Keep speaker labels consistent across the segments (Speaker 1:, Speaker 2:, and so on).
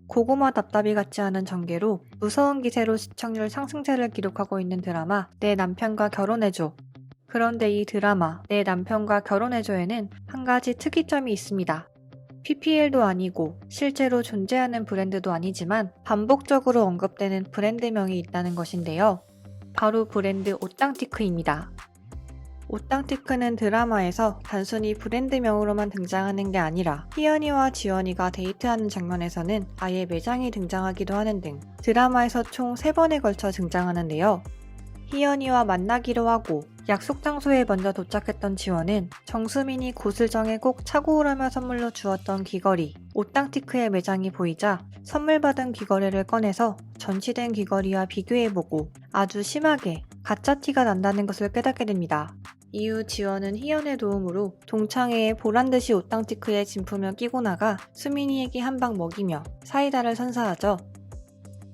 Speaker 1: 고구마 답답이 같지 않은 전개로 무서운 기세로 시청률 상승세를 기록하고 있는 드라마 내 남편과 결혼해줘. 그런데 이 드라마 내 남편과 결혼해줘에는 한 가지 특이점이 있습니다. PPL도 아니고 실제로 존재하는 브랜드도 아니지만 반복적으로 언급되는 브랜드명이 있다는 것인데요. 바로 브랜드 오땅티크입니다. 오땅티크는 드라마에서 단순히 브랜드명으로만 등장하는 게 아니라 희연이와 지원이가 데이트하는 장면에서는 아예 매장이 등장하기도 하는 등 드라마에서 총 3번에 걸쳐 등장하는데요. 희연이와 만나기로 하고 약속 장소에 먼저 도착했던 지원은 정수민이 곳을 정해 꼭 차고 오라며 선물로 주었던 귀걸이 오땅티크의 매장이 보이자 선물 받은 귀걸이를 꺼내서 전시된 귀걸이와 비교해보고 아주 심하게 가짜 티가 난다는 것을 깨닫게 됩니다. 이후 지원은 희연의 도움으로 동창회에 보란듯이 오땅티크의 진품을 끼고 나가 수민이에게 한 방 먹이며 사이다를 선사하죠.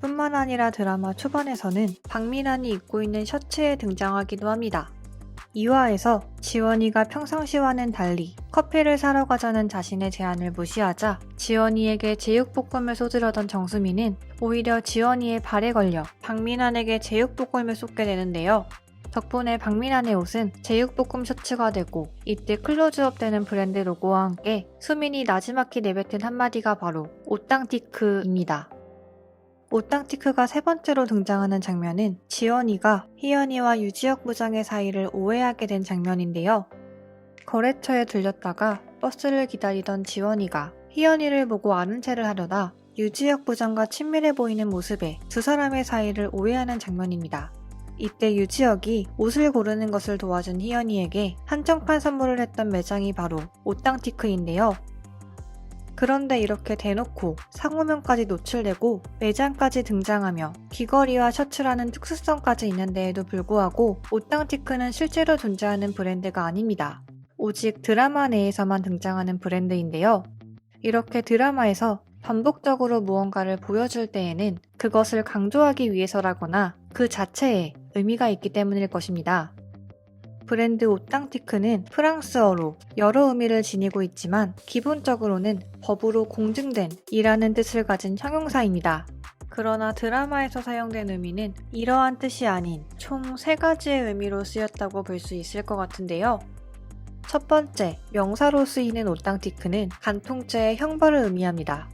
Speaker 1: 뿐만 아니라 드라마 초반에서는 박민환이 입고 있는 셔츠에 등장하기도 합니다. 2화에서 지원이가 평상시와는 달리 커피를 사러 가자는 자신의 제안을 무시하자 지원이에게 제육볶음을 쏟으려던 정수민은 오히려 지원이의 발에 걸려 박민환에게 제육볶음을 쏟게 되는데요. 덕분에 박민환의 옷은 제육볶음 셔츠가 되고 이때 클로즈업 되는 브랜드 로고와 함께 수민이 나지막히 내뱉은 한마디가 바로 오땅티크입니다. 오땅티크가 3번째로 등장하는 장면은 지원이가 희연이와 유지혁 부장의 사이를 오해하게 된 장면인데요. 거래처에 들렸다가 버스를 기다리던 지원이가 희연이를 보고 아는 체를 하려다 유지혁 부장과 친밀해 보이는 모습에 두 사람의 사이를 오해하는 장면입니다. 이때 유지혁이 옷을 고르는 것을 도와준 희연이에게 한정판 선물을 했던 매장이 바로 오땅티크인데요. 그런데 이렇게 대놓고 상호명까지 노출되고 매장까지 등장하며 귀걸이와 셔츠라는 특수성까지 있는데에도 불구하고 오땅티크는 실제로 존재하는 브랜드가 아닙니다. 오직 드라마 내에서만 등장하는 브랜드인데요. 이렇게 드라마에서 반복적으로 무언가를 보여줄 때에는 그것을 강조하기 위해서라거나 그 자체에 의미가 있기 때문일 것입니다. 브랜드 오땅티크는 프랑스어로 여러 의미를 지니고 있지만 기본적으로는 법으로 공증된 이라는 뜻을 가진 형용사입니다. 그러나 드라마에서 사용된 의미는 이러한 뜻이 아닌 총 3가지의 의미로 쓰였다고 볼 수 있을 것 같은데요. 첫 번째, 명사로 쓰이는 오땅티크는 간통죄의 형벌을 의미합니다.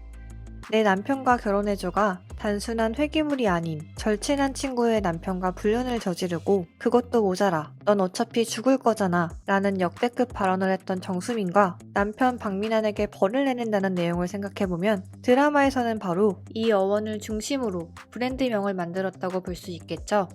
Speaker 1: 내 남편과 결혼해줘가 단순한 회귀물이 아닌 절친한 친구의 남편과 불륜을 저지르고 그것도 모자라 넌 어차피 죽을 거잖아 라는 역대급 발언을 했던 정수민과 남편 박민환에게 벌을 내린다는 내용을 생각해보면 드라마에서는 바로 이 어원을 중심으로 브랜드명을 만들었다고 볼 수 있겠죠.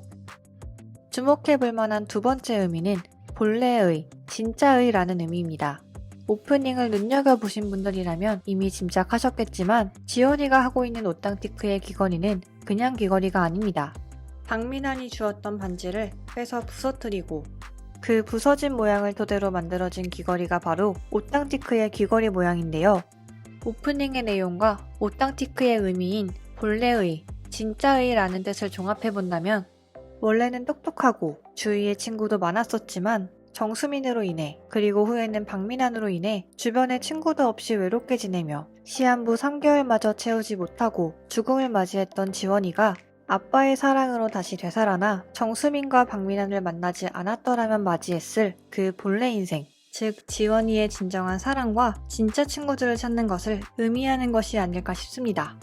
Speaker 1: 주목해볼 만한 두 번째 의미는 본래의, 진짜의 라는 의미입니다. 오프닝을 눈여겨보신 분들이라면 이미 짐작하셨겠지만 지원이가 하고 있는 오땅티크의 귀걸이는 그냥 귀걸이가 아닙니다. 박민환이 주었던 반지를 빼서 부서뜨리고 그 부서진 모양을 토대로 만들어진 귀걸이가 바로 오땅티크의 귀걸이 모양인데요. 오프닝의 내용과 오땅티크의 의미인 본래의, 진짜의 라는 뜻을 종합해본다면 원래는 똑똑하고 주위에 친구도 많았었지만 정수민으로 인해 그리고 후에는 박민환으로 인해 주변에 친구도 없이 외롭게 지내며 시한부 3개월마저 채우지 못하고 죽음을 맞이했던 지원이가 아빠의 사랑으로 다시 되살아나 정수민과 박민환을 만나지 않았더라면 맞이했을 그 본래 인생, 즉 지원이의 진정한 사랑과 진짜 친구들을 찾는 것을 의미하는 것이 아닐까 싶습니다.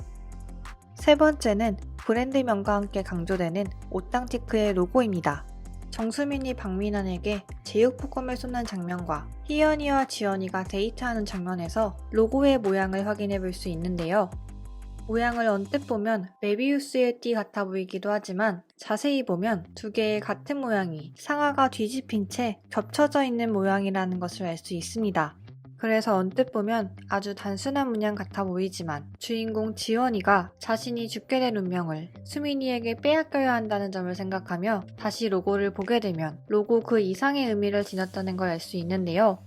Speaker 1: 세 번째는 브랜드명과 함께 강조되는 오땅티크의 로고입니다. 정수민이 박민환에게 제육볶음을 쏟는 장면과 희연이와 지연이가 데이트하는 장면에서 로고의 모양을 확인해 볼 수 있는데요. 모양을 언뜻 보면 메비우스의 띠 같아 보이기도 하지만 자세히 보면 두 개의 같은 모양이 상하가 뒤집힌 채 겹쳐져 있는 모양이라는 것을 알 수 있습니다. 그래서 언뜻 보면 아주 단순한 문양 같아 보이지만 주인공 지원이가 자신이 죽게 된 운명을 수민이에게 빼앗겨야 한다는 점을 생각하며 다시 로고를 보게 되면 로고 그 이상의 의미를 지녔다는 걸 알 수 있는데요.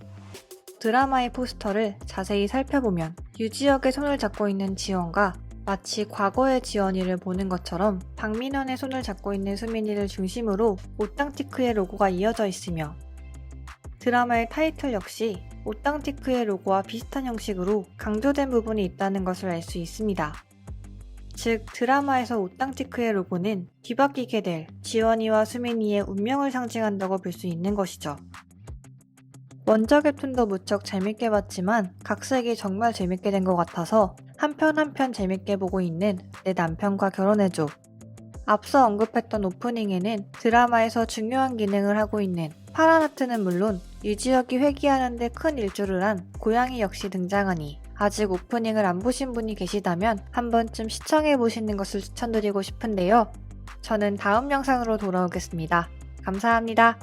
Speaker 1: 드라마의 포스터를 자세히 살펴보면 유지혁의 손을 잡고 있는 지원과 마치 과거의 지원이를 보는 것처럼 박민환의 손을 잡고 있는 수민이를 중심으로 오땅티크의 로고가 이어져 있으며 드라마의 타이틀 역시 오땅티크의 로고와 비슷한 형식으로 강조된 부분이 있다는 것을 알 수 있습니다. 즉 드라마에서 오땅치크의 로고는 뒤바뀌게 될 지원이와 수민이의 운명을 상징한다고 볼 수 있는 것이죠. 원작 웹툰도 무척 재밌게 봤지만 각색이 정말 재밌게 된 것 같아서 한 편 한 편 재밌게 보고 있는 내 남편과 결혼해줘. 앞서 언급했던 오프닝에는 드라마에서 중요한 기능을 하고 있는 파란 하트는 물론 유지혁이 회귀하는데 큰 일조를 한 고양이 역시 등장하니 아직 오프닝을 안 보신 분이 계시다면 한 번쯤 시청해보시는 것을 추천드리고 싶은데요. 저는 다음 영상으로 돌아오겠습니다. 감사합니다.